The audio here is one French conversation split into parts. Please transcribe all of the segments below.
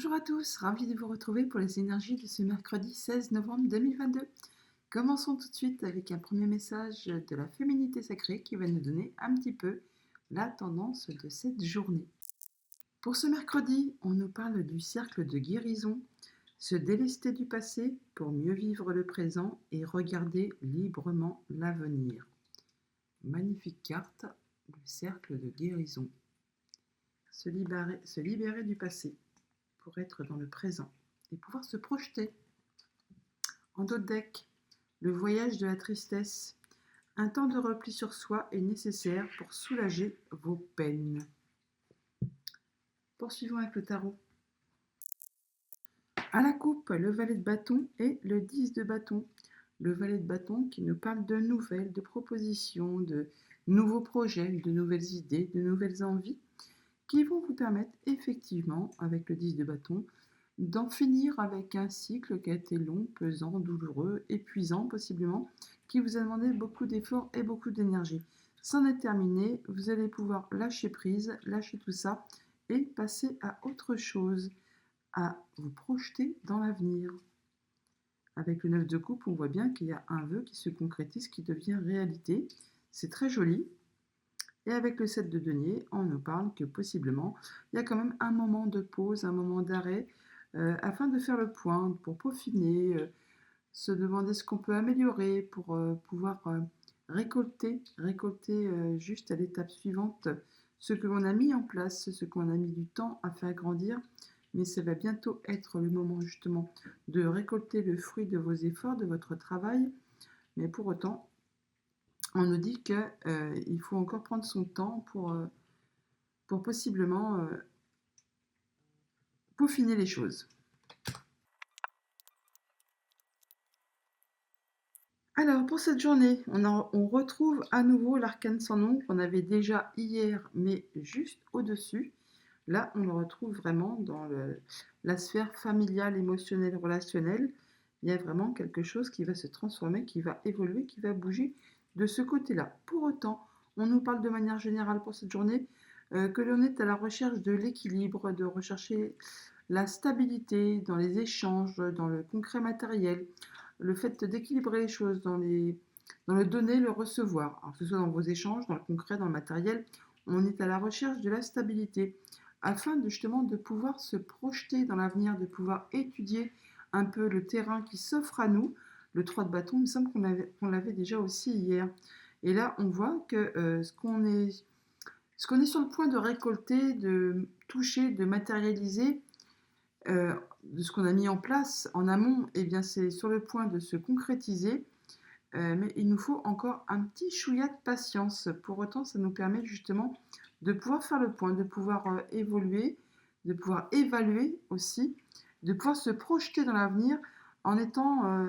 Bonjour à tous, ravi de vous retrouver pour les énergies de ce mercredi 16 novembre 2022. Commençons tout de suite avec un premier message de la féminité sacrée qui va nous donner un petit peu la tendance de cette journée. Pour ce mercredi, on nous parle du cercle de guérison, se délester du passé pour mieux vivre le présent et regarder librement l'avenir. Magnifique carte, le cercle de guérison. Se libérer du passé pour être dans le présent et pouvoir se projeter. En dos de deck, le voyage de la tristesse. Un temps de repli sur soi est nécessaire pour soulager vos peines. Poursuivons avec le tarot. À la coupe, le valet de bâton et le 10 de bâton. Le valet de bâton qui nous parle de nouvelles, de propositions, de nouveaux projets, de nouvelles idées, de nouvelles envies qui vont vous permettre effectivement, avec le 10 de bâton, d'en finir avec un cycle qui a été long, pesant, douloureux, épuisant possiblement, qui vous a demandé beaucoup d'efforts et beaucoup d'énergie. C'en est terminé, vous allez pouvoir lâcher prise, lâcher tout ça et passer à autre chose, à vous projeter dans l'avenir. Avec le 9 de coupe, on voit bien qu'il y a un vœu qui se concrétise, qui devient réalité. C'est très joli. Et avec le 7 de denier, on nous parle que possiblement, il y a quand même un moment de pause, un moment d'arrêt, afin de faire le point, pour peaufiner, se demander ce qu'on peut améliorer pour pouvoir récolter juste à l'étape suivante ce que l'on a mis en place, ce qu'on a mis du temps à faire grandir. Mais ça va bientôt être le moment justement de récolter le fruit de vos efforts, de votre travail. Mais pour autant, on nous dit qu'il faut encore prendre son temps pour possiblement peaufiner les choses. Alors, pour cette journée, on retrouve à nouveau l'arcane sans nom qu'on avait déjà hier, mais juste au-dessus. Là, on le retrouve vraiment dans la sphère familiale, émotionnelle, relationnelle. Il y a vraiment quelque chose qui va se transformer, qui va évoluer, qui va bouger de ce côté-là. Pour autant, on nous parle de manière générale pour cette journée que l'on est à la recherche de l'équilibre, de rechercher la stabilité dans les échanges, dans le concret matériel, le fait d'équilibrer les choses dans le donner, le recevoir. Alors, que ce soit dans vos échanges, dans le concret, dans le matériel, on est à la recherche de la stabilité afin de justement de pouvoir se projeter dans l'avenir, de pouvoir étudier un peu le terrain qui s'offre à nous. Le 3 de bâton, il me semble qu'on l'avait déjà aussi hier. Et là, on voit que ce qu'on est sur le point de récolter, de toucher, de matérialiser, de ce qu'on a mis en place en amont, eh bien c'est sur le point de se concrétiser, mais il nous faut encore un petit chouïa de patience. Pour autant, ça nous permet justement de pouvoir faire le point, de pouvoir évoluer, de pouvoir évaluer aussi, de pouvoir se projeter dans l'avenir en étant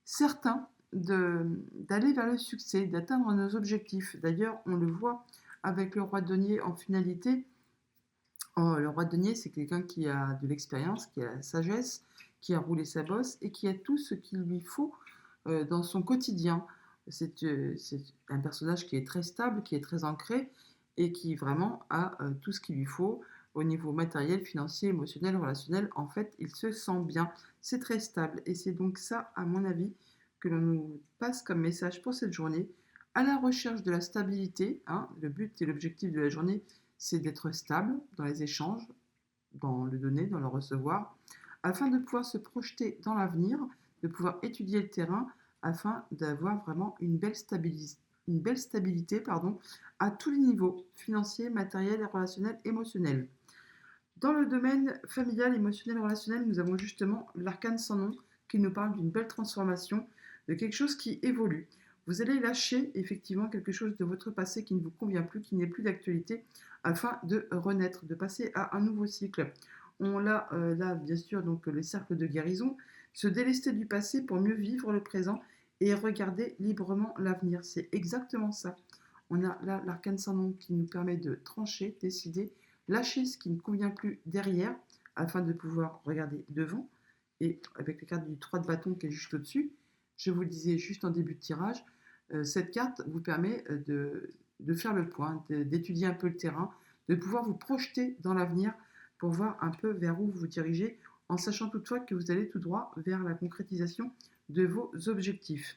certain d'aller vers le succès, d'atteindre nos objectifs. D'ailleurs, on le voit avec le roi de denier en finalité. Oh, le roi de denier, c'est quelqu'un qui a de l'expérience, qui a la sagesse, qui a roulé sa bosse et qui a tout ce qu'il lui faut dans son quotidien. C'est un personnage qui est très stable, qui est très ancré et qui vraiment a tout ce qu'il lui faut au niveau matériel, financier, émotionnel, relationnel. En fait, il se sent bien. C'est très stable et c'est donc ça, à mon avis, que l'on nous passe comme message pour cette journée. À la recherche de la stabilité, hein, le but et l'objectif de la journée, c'est d'être stable dans les échanges, dans le donner, dans le recevoir, afin de pouvoir se projeter dans l'avenir, de pouvoir étudier le terrain, afin d'avoir vraiment une belle stabilité à tous les niveaux, financier, matériel, relationnel, émotionnel. Dans le domaine familial, émotionnel, relationnel, nous avons justement l'arcane sans nom qui nous parle d'une belle transformation, de quelque chose qui évolue. Vous allez lâcher effectivement quelque chose de votre passé qui ne vous convient plus, qui n'est plus d'actualité, afin de renaître, de passer à un nouveau cycle. On a là, bien sûr, donc le cercle de guérison, se délester du passé pour mieux vivre le présent et regarder librement l'avenir. C'est exactement ça. On a là l'arcane sans nom qui nous permet de trancher, décider, lâcher ce qui ne convient plus derrière afin de pouvoir regarder devant. Et avec la carte du 3 de bâton qui est juste au-dessus, je vous le disais juste en début de tirage, cette carte vous permet de faire le point, d'étudier un peu le terrain, de pouvoir vous projeter dans l'avenir pour voir un peu vers où vous vous dirigez, en sachant toutefois que vous allez tout droit vers la concrétisation de vos objectifs.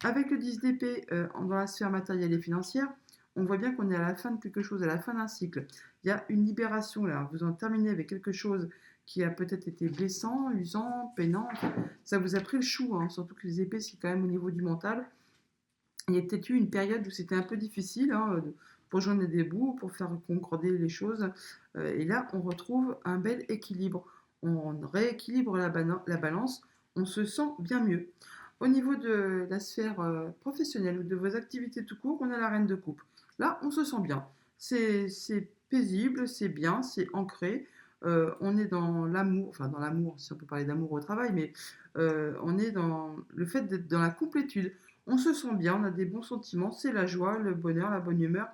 Avec le 10 d'épée dans la sphère matérielle et financière, on voit bien qu'on est à la fin de quelque chose, à la fin d'un cycle. Il y a une libération là, vous en terminez avec quelque chose qui a peut-être été blessant, usant, peinant, ça vous a pris le chou, hein, surtout que les épées c'est quand même au niveau du mental. Il y a peut-être eu une période où c'était un peu difficile pour joindre des bouts, pour faire concorder les choses. Et là, on retrouve un bel équilibre. On rééquilibre la balance, on se sent bien mieux. Au niveau de la sphère professionnelle ou de vos activités tout court, on a la reine de coupe. Là, on se sent bien. C'est paisible, c'est bien, c'est ancré. On est dans l'amour, enfin dans l'amour, si on peut parler d'amour au travail, mais on est dans le fait d'être dans la complétude. On se sent bien, on a des bons sentiments, c'est la joie, le bonheur, la bonne humeur.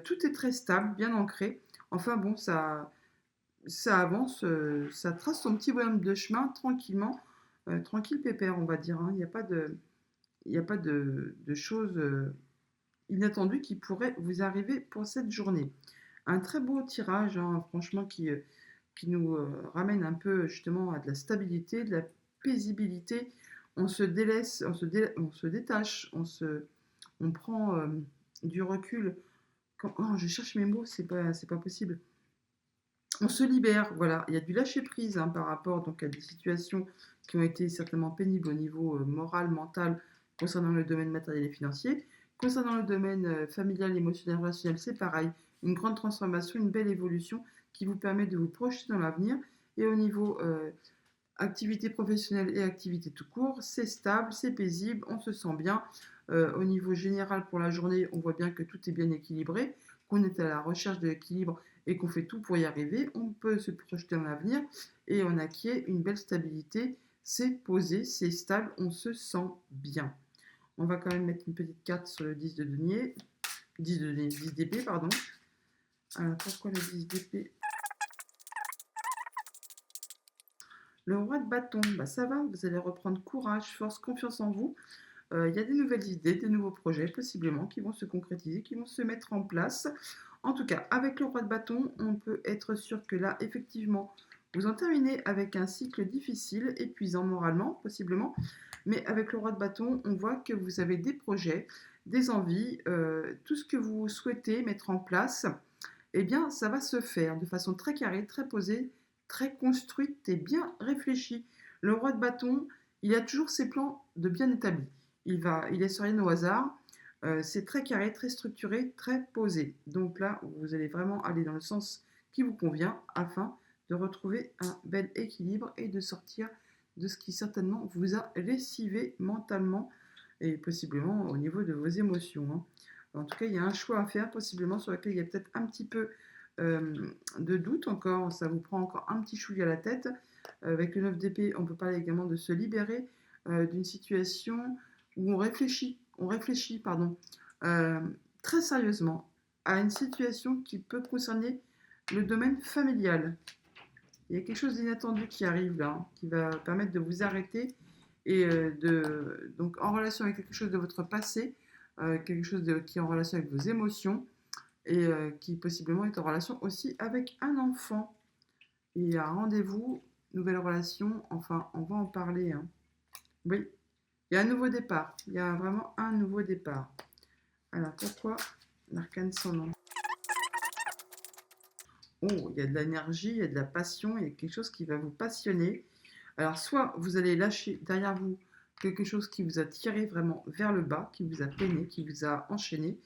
Tout est très stable, bien ancré. Enfin bon, ça avance, ça trace son petit bonhomme de chemin tranquillement, tranquille pépère, on va dire, hein. Il n'y a pas de choses inattendues qui pourraient vous arriver pour cette journée. Un très beau tirage, hein, franchement, qui nous ramène un peu justement à de la stabilité, de la paisibilité. On se délaisse, on se détache, on prend du recul. Oh, je cherche mes mots, c'est pas possible. On se libère, voilà. Il y a du lâcher prise hein, par rapport donc à des situations qui ont été certainement pénibles au niveau moral, mental, concernant le domaine matériel et financier. Concernant le domaine familial, émotionnel, relationnel, c'est pareil. Une grande transformation, une belle évolution qui vous permet de vous projeter dans l'avenir. Et au niveau activité professionnelle et activité tout court, c'est stable, c'est paisible, on se sent bien. Au niveau général pour la journée, on voit bien que tout est bien équilibré, qu'on est à la recherche de l'équilibre et qu'on fait tout pour y arriver. On peut se projeter dans l'avenir et on acquiert une belle stabilité. C'est posé, c'est stable, on se sent bien. On va quand même mettre une petite carte sur le 10 de denier, 10 d'épée, pardon. Alors pourquoi le 10 d'épée? Le roi de bâton, bah ça va, vous allez reprendre courage, force, confiance en vous. Il y a des nouvelles idées, des nouveaux projets possiblement qui vont se concrétiser, qui vont se mettre en place. En tout cas, avec le roi de bâton, on peut être sûr que là, effectivement, vous en terminez avec un cycle difficile, épuisant moralement, possiblement. Mais avec le roi de bâton, on voit que vous avez des projets, des envies, tout ce que vous souhaitez mettre en place, eh bien, ça va se faire de façon très carrée, très posée, très construite et bien réfléchie. Le roi de bâton, il a toujours ses plans de bien établis. Il laisse rien au hasard. C'est très carré, très structuré, très posé. Donc là, vous allez vraiment aller dans le sens qui vous convient afin de retrouver un bel équilibre et de sortir de ce qui certainement vous a lessivé mentalement et possiblement au niveau de vos émotions, hein. En tout cas, il y a un choix à faire possiblement sur lequel il y a peut-être un petit peu de doute encore, ça vous prend encore un petit chouïa à la tête. Avec le 9 d'épée, on peut parler également de se libérer d'une situation où on réfléchit pardon, euh, très sérieusement à une situation qui peut concerner le domaine familial. Il y a quelque chose d'inattendu qui arrive là, hein, qui va permettre de vous arrêter et donc en relation avec quelque chose de votre passé, quelque chose qui est en relation avec vos émotions et qui possiblement est en relation aussi avec un enfant. Et un rendez-vous, nouvelle relation, enfin on va en parler, hein. Oui, il y a un nouveau départ, il y a vraiment un nouveau départ. Alors pourquoi l'arcane sans nom? Oh, il y a de l'énergie, il y a de la passion, il y a quelque chose qui va vous passionner. Alors, soit vous allez lâcher derrière vous quelque chose qui vous a tiré vraiment vers le bas, qui vous a peiné, qui vous a enchaîné.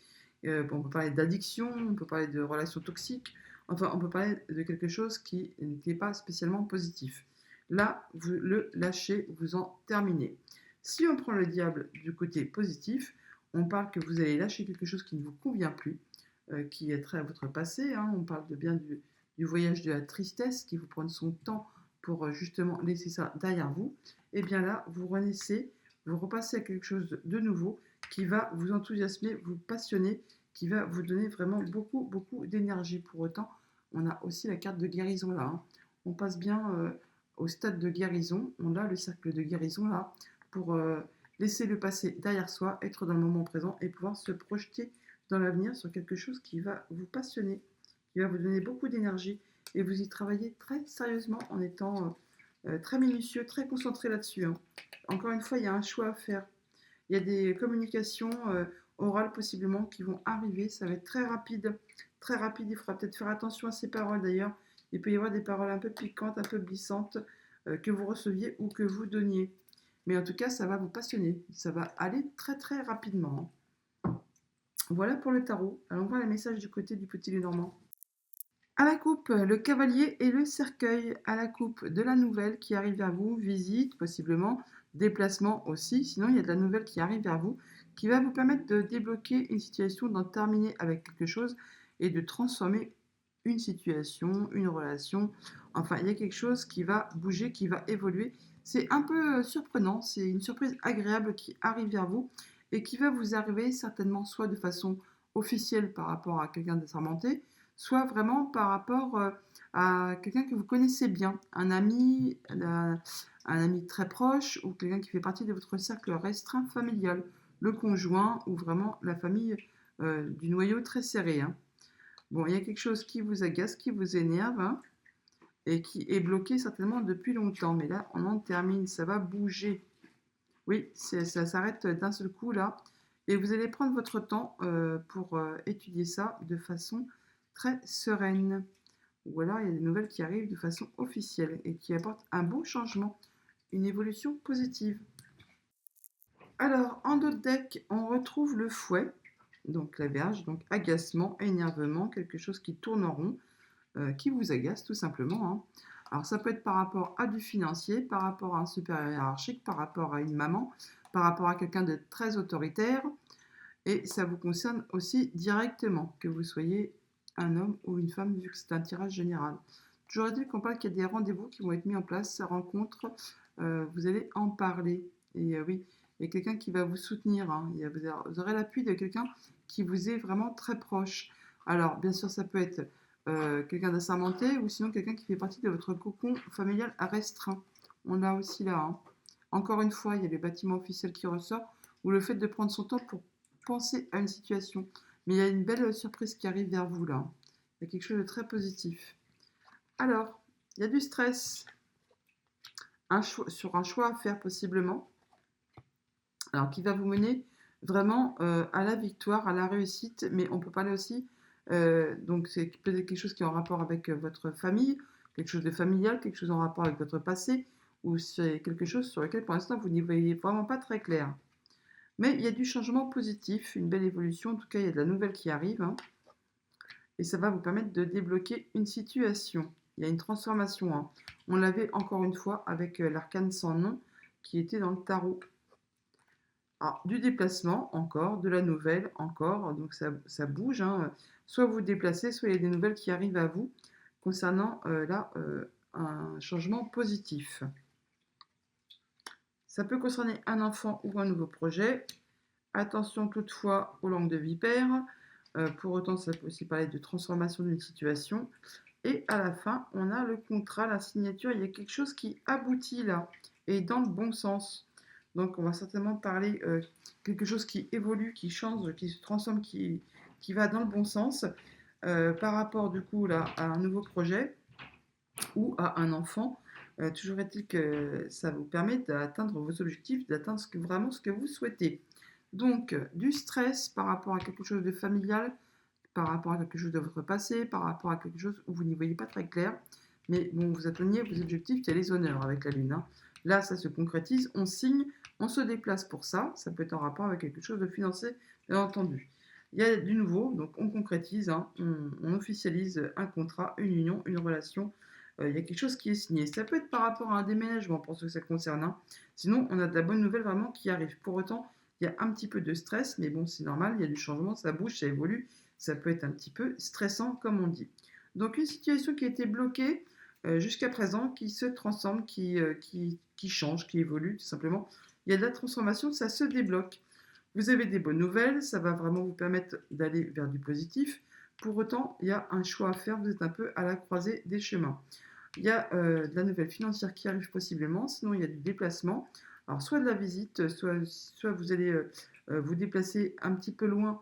Bon, on peut parler d'addiction, on peut parler de relations toxiques, enfin, on peut parler de quelque chose qui n'était pas spécialement positif. Là, vous le lâchez, vous en terminez. Si on prend le diable du côté positif, on parle que vous allez lâcher quelque chose qui ne vous convient plus, qui est trait à votre passé, hein. On parle de bien du voyage de la tristesse qui vous prend son temps pour justement laisser ça derrière vous. Et bien là, vous renaissez, vous repassez à quelque chose de nouveau qui va vous enthousiasmer, vous passionner, qui va vous donner vraiment beaucoup, beaucoup d'énergie. Pour autant, on a aussi la carte de guérison là, hein. On passe bien au stade de guérison. On a le cercle de guérison là pour laisser le passé derrière soi, être dans le moment présent et pouvoir se projeter dans l'avenir sur quelque chose qui va vous passionner, qui va vous donner beaucoup d'énergie et vous y travaillez très sérieusement en étant très minutieux, très concentré là-dessus, hein. Encore une fois, il y a un choix à faire. Il y a des communications orales possiblement qui vont arriver. Ça va être très rapide. Très rapide. Il faudra peut-être faire attention à ces paroles d'ailleurs. Il peut y avoir des paroles un peu piquantes, un peu glissantes que vous receviez ou que vous donniez. Mais en tout cas, ça va vous passionner. Ça va aller très très rapidement, hein. Voilà pour le tarot. Allons voir les messages du côté du petit Lenormand. À la coupe, le cavalier et le cercueil. À la coupe, de la nouvelle qui arrive vers vous, visite possiblement, déplacement aussi. Sinon, il y a de la nouvelle qui arrive vers vous, qui va vous permettre de débloquer une situation, d'en terminer avec quelque chose et de transformer une situation, une relation. Enfin, il y a quelque chose qui va bouger, qui va évoluer. C'est un peu surprenant, c'est une surprise agréable qui arrive vers vous et qui va vous arriver certainement soit de façon officielle par rapport à quelqu'un d'assermenté, soit vraiment par rapport à quelqu'un que vous connaissez bien, un ami très proche ou quelqu'un qui fait partie de votre cercle restreint familial, le conjoint ou vraiment la famille du noyau très serré, hein. Bon, il y a quelque chose qui vous agace, qui vous énerve, hein, et qui est bloqué certainement depuis longtemps. Mais là, on en termine, ça va bouger. Oui, ça s'arrête d'un seul coup là. Et vous allez prendre votre temps pour étudier ça de façon très sereine. Ou alors il y a des nouvelles qui arrivent de façon officielle et qui apportent un beau changement, une évolution positive. Alors, en d'autres decks, on retrouve le fouet, donc la Vierge, donc agacement, énervement, quelque chose qui tourne en rond, qui vous agace tout simplement, hein. Alors ça peut être par rapport à du financier, par rapport à un supérieur hiérarchique, par rapport à une maman, par rapport à quelqu'un de très autoritaire, et ça vous concerne aussi directement, que vous soyez un homme ou une femme, vu que c'est un tirage général. Toujours est-il qu'on parle qu'il y a des rendez-vous qui vont être mis en place, ces rencontres, vous allez en parler. Et oui, il y a quelqu'un qui va vous soutenir, hein. Vous aurez l'appui de quelqu'un qui vous est vraiment très proche. Alors, bien sûr, ça peut être quelqu'un d'assermenté ou sinon quelqu'un qui fait partie de votre cocon familial restreint. On l'a aussi là, hein. Encore une fois, il y a le bâtiment officiel qui ressort ou le fait de prendre son temps pour penser à une situation. Mais il y a une belle surprise qui arrive vers vous là. Il y a quelque chose de très positif. Alors, il y a du stress sur un choix à faire possiblement. Alors, qui va vous mener vraiment à la victoire, à la réussite. Mais on peut parler aussi, donc c'est peut-être quelque chose qui est en rapport avec votre famille, quelque chose de familial, quelque chose en rapport avec votre passé, ou c'est quelque chose sur lequel pour l'instant vous n'y voyez vraiment pas très clair. Mais il y a du changement positif, une belle évolution, en tout cas il y a de la nouvelle qui arrive, hein, et ça va vous permettre de débloquer une situation. Il y a une transformation, hein. On l'avait encore une fois avec l'arcane sans nom qui était dans le tarot. Alors, du déplacement encore, de la nouvelle encore, donc ça bouge, hein. Soit vous vous déplacez, soit il y a des nouvelles qui arrivent à vous concernant là un changement positif. Ça peut concerner un enfant ou un nouveau projet. Attention toutefois aux langues de vipère. Pour autant, ça peut aussi parler de transformation d'une situation. Et à la fin, on a le contrat, la signature. Il y a quelque chose qui aboutit là et dans le bon sens. Donc, on va certainement parler quelque chose qui évolue, qui change, qui se transforme, qui va dans le bon sens par rapport du coup là à un nouveau projet ou à un enfant. Toujours est-il que ça vous permet d'atteindre vos objectifs, d'atteindre vraiment ce que vous souhaitez. Donc, du stress par rapport à quelque chose de familial, par rapport à quelque chose de votre passé, par rapport à quelque chose où vous n'y voyez pas très clair. Mais bon, vous atteignez vos objectifs, il y a les honneurs avec la Lune, hein. Là, ça se concrétise, on signe, on se déplace pour ça. Ça peut être en rapport avec quelque chose de financier, bien entendu. Il y a du nouveau, donc on concrétise, hein, on officialise un contrat, une union, une relation. Il y a quelque chose qui est signé. Ça peut être par rapport à un déménagement pour ceux que ça concerne, hein. Sinon, on a de la bonne nouvelle vraiment qui arrive. Pour autant, il y a un petit peu de stress, mais bon, c'est normal, il y a du changement, ça bouge, ça évolue. Ça peut être un petit peu stressant, comme on dit. Donc, une situation qui a été bloquée jusqu'à présent, qui se transforme, qui change, qui évolue, tout simplement. Il y a de la transformation, ça se débloque. Vous avez des bonnes nouvelles, ça va vraiment vous permettre d'aller vers du positif. Pour autant, il y a un choix à faire, vous êtes un peu à la croisée des chemins. Il y a de la nouvelle financière qui arrive possiblement, sinon il y a du déplacement. Alors, soit de la visite, soit vous allez vous déplacer un petit peu loin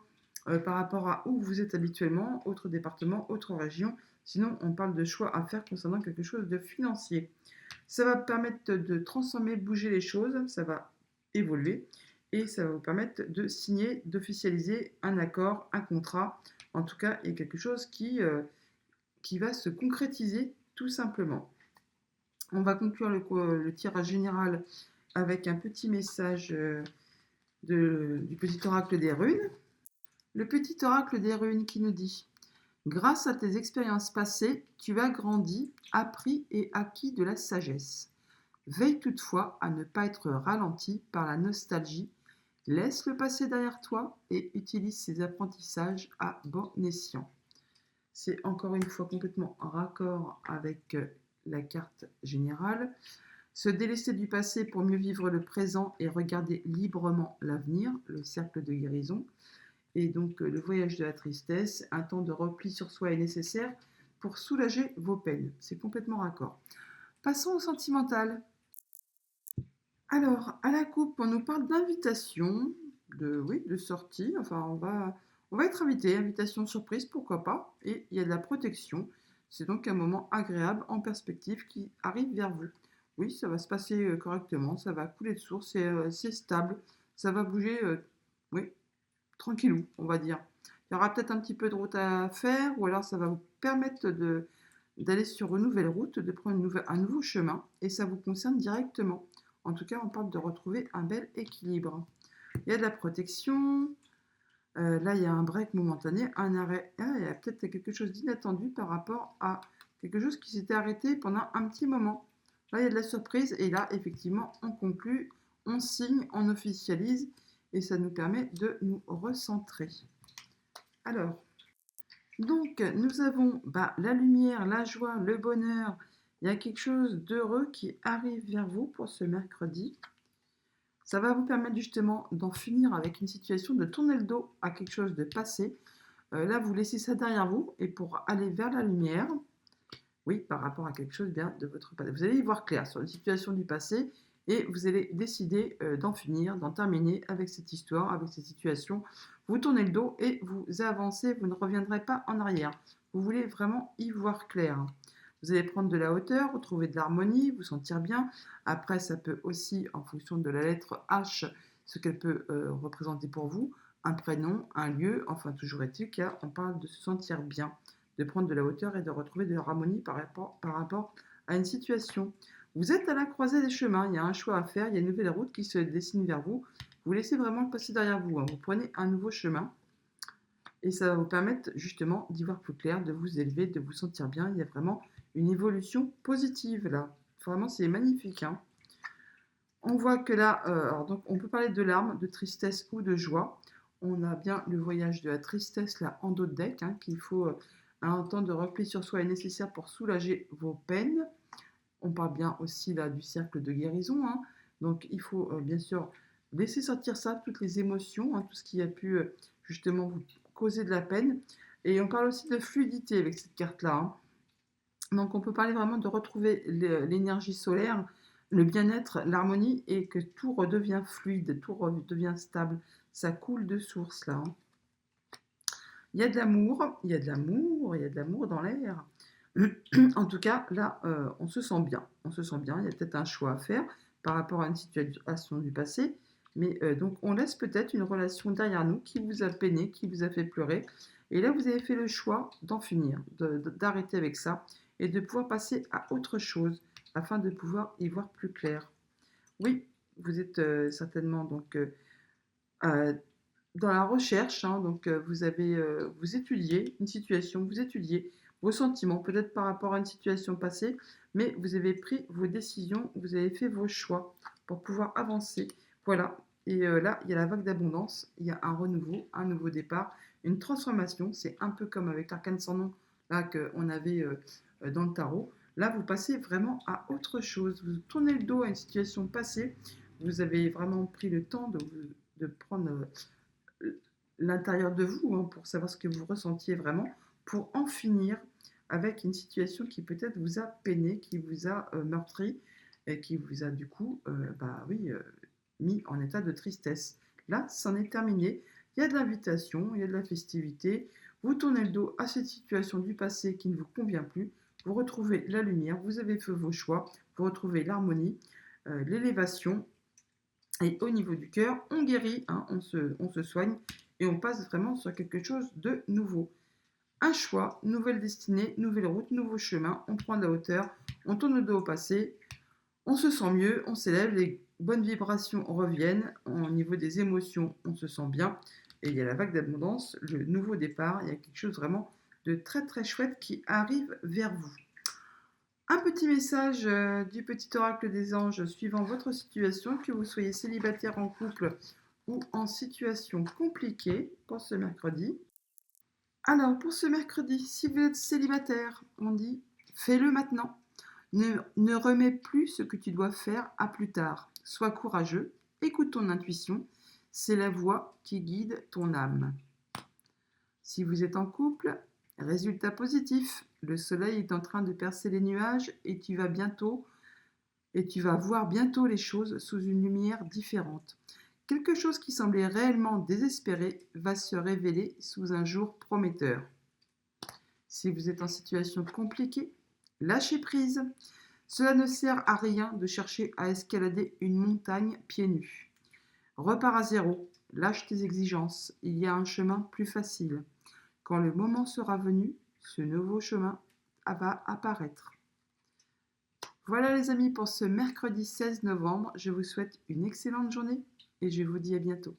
par rapport à où vous êtes habituellement, autre département, autre région. Sinon, on parle de choix à faire concernant quelque chose de financier. Ça va permettre de transformer, bouger les choses, ça va évoluer et ça va vous permettre de signer, d'officialiser un accord, un contrat. En tout cas, il y a quelque chose qui va se concrétiser tout simplement. On va conclure le tirage général avec un petit message du petit oracle des runes. Le petit oracle des runes qui nous dit: grâce à tes expériences passées, tu as grandi, appris et acquis de la sagesse. Veille toutefois à ne pas être ralenti par la nostalgie. Laisse le passé derrière toi et utilise ces apprentissages à bon escient. C'est encore une fois complètement en raccord avec la carte générale. Se délaisser du passé pour mieux vivre le présent et regarder librement l'avenir, le cercle de guérison. Et donc le voyage de la tristesse, un temps de repli sur soi est nécessaire pour soulager vos peines. C'est complètement raccord. Passons au sentimental. Alors, à la coupe, on nous parle d'invitation, de sortie. Enfin, on va être invité, invitation surprise, pourquoi pas. Et il y a de la protection. C'est donc un moment agréable en perspective qui arrive vers vous. Oui, ça va se passer correctement, ça va couler de source, c'est stable, ça va bouger, oui, tranquillou, on va dire. Il y aura peut-être un petit peu de route à faire, ou alors ça va vous permettre d'aller sur une nouvelle route, de prendre un nouveau chemin, et ça vous concerne directement. En tout cas, on parle de retrouver un bel équilibre. Il y a de la protection. Là, il y a un break momentané, un arrêt. Ah, il y a peut-être quelque chose d'inattendu par rapport à quelque chose qui s'était arrêté pendant un petit moment. Là, il y a de la surprise. Et là, effectivement, on conclut, on signe, on officialise. Et ça nous permet de nous recentrer. Alors, donc, nous avons la lumière, la joie, le bonheur. Il y a quelque chose d'heureux qui arrive vers vous pour ce mercredi. Ça va vous permettre justement d'en finir avec une situation, de tourner le dos à quelque chose de passé. Là, vous laissez ça derrière vous et pour aller vers la lumière, oui, par rapport à quelque chose bien de votre passé. Vous allez y voir clair sur une situation du passé et vous allez décider d'en finir, d'en terminer avec cette histoire, avec cette situation. Vous tournez le dos et vous avancez, vous ne reviendrez pas en arrière. Vous voulez vraiment y voir clair. Vous allez prendre de la hauteur, retrouver de l'harmonie, vous sentir bien. Après, ça peut aussi, en fonction de la lettre H, ce qu'elle peut représenter pour vous, un prénom, un lieu, enfin toujours est-il qu'on parle de se sentir bien, de prendre de la hauteur et de retrouver de l'harmonie par rapport à une situation. Vous êtes à la croisée des chemins, il y a un choix à faire, il y a une nouvelle route qui se dessine vers vous. Vous laissez vraiment le passé derrière vous, hein. Vous prenez un nouveau chemin et ça va vous permettre justement d'y voir plus clair, de vous élever, de vous sentir bien. Il y a vraiment une évolution positive là. Vraiment, c'est magnifique, hein. On voit que là, alors donc on peut parler de larmes, de tristesse ou de joie. On a bien le voyage de la tristesse là en dos de deck, hein, qu'il faut un temps de repli sur soi est nécessaire pour soulager vos peines. On parle bien aussi là du cercle de guérison, hein. Donc il faut bien sûr laisser sortir ça, toutes les émotions, hein, tout ce qui a pu justement vous causer de la peine. Et on parle aussi de fluidité avec cette carte-là, hein. Donc on peut parler vraiment de retrouver l'énergie solaire, le bien-être, l'harmonie et que tout redevient fluide, tout redevient stable. Ça coule de source là, hein. Il y a de l'amour, il y a de l'amour, il y a de l'amour dans l'air. En tout cas, là, on se sent bien. On se sent bien. Il y a peut-être un choix à faire par rapport à une situation du passé. Mais donc, on laisse peut-être une relation derrière nous qui vous a peiné, qui vous a fait pleurer. Et là, vous avez fait le choix d'en finir, d'arrêter avec ça et de pouvoir passer à autre chose afin de pouvoir y voir plus clair. Oui, vous êtes certainement donc euh, dans la recherche, hein, donc vous étudiez une situation, vous étudiez vos sentiments, peut-être par rapport à une situation passée, mais vous avez pris vos décisions, vous avez fait vos choix pour pouvoir avancer. Voilà. Et là, il y a la vague d'abondance, il y a un renouveau, un nouveau départ, une transformation. C'est un peu comme avec l'arcane sans nom là qu'on avait dans le tarot. Là, vous passez vraiment à autre chose. Vous tournez le dos à une situation passée. Vous avez vraiment pris le temps de prendre l'intérieur de vous, hein, pour savoir ce que vous ressentiez vraiment, pour en finir avec une situation qui peut-être vous a peiné, qui vous a meurtri et qui vous a du coup mis en état de tristesse. Là, c'en est terminé. Il y a de l'invitation, il y a de la festivité. Vous tournez le dos à cette situation du passé qui ne vous convient plus. Vous retrouvez la lumière, vous avez fait vos choix, vous retrouvez l'harmonie, l'élévation. Et au niveau du cœur, on guérit, hein, on se soigne et on passe vraiment sur quelque chose de nouveau. Un choix, nouvelle destinée, nouvelle route, nouveau chemin, on prend de la hauteur, on tourne le dos au passé, on se sent mieux, on s'élève, les bonnes vibrations reviennent, au niveau des émotions, on se sent bien, et il y a la vague d'abondance, le nouveau départ, il y a quelque chose vraiment de très très chouette qui arrive vers vous. Un petit message du petit oracle des anges suivant votre situation, que vous soyez célibataire, en couple ou en situation compliquée pour ce mercredi. Alors, pour ce mercredi, si vous êtes célibataire, on dit fais-le maintenant. Ne remets plus ce que tu dois faire à plus tard. Sois courageux, écoute ton intuition, c'est la voix qui guide ton âme. Si vous êtes en couple, résultat positif, le soleil est en train de percer les nuages et tu vas voir bientôt les choses sous une lumière différente. Quelque chose qui semblait réellement désespéré va se révéler sous un jour prometteur. Si vous êtes en situation compliquée, lâchez prise. Cela ne sert à rien de chercher à escalader une montagne pieds nus. Repars à zéro, lâche tes exigences, il y a un chemin plus facile. Quand le moment sera venu, ce nouveau chemin va apparaître. Voilà les amis pour ce mercredi 16 novembre. Je vous souhaite une excellente journée et je vous dis à bientôt.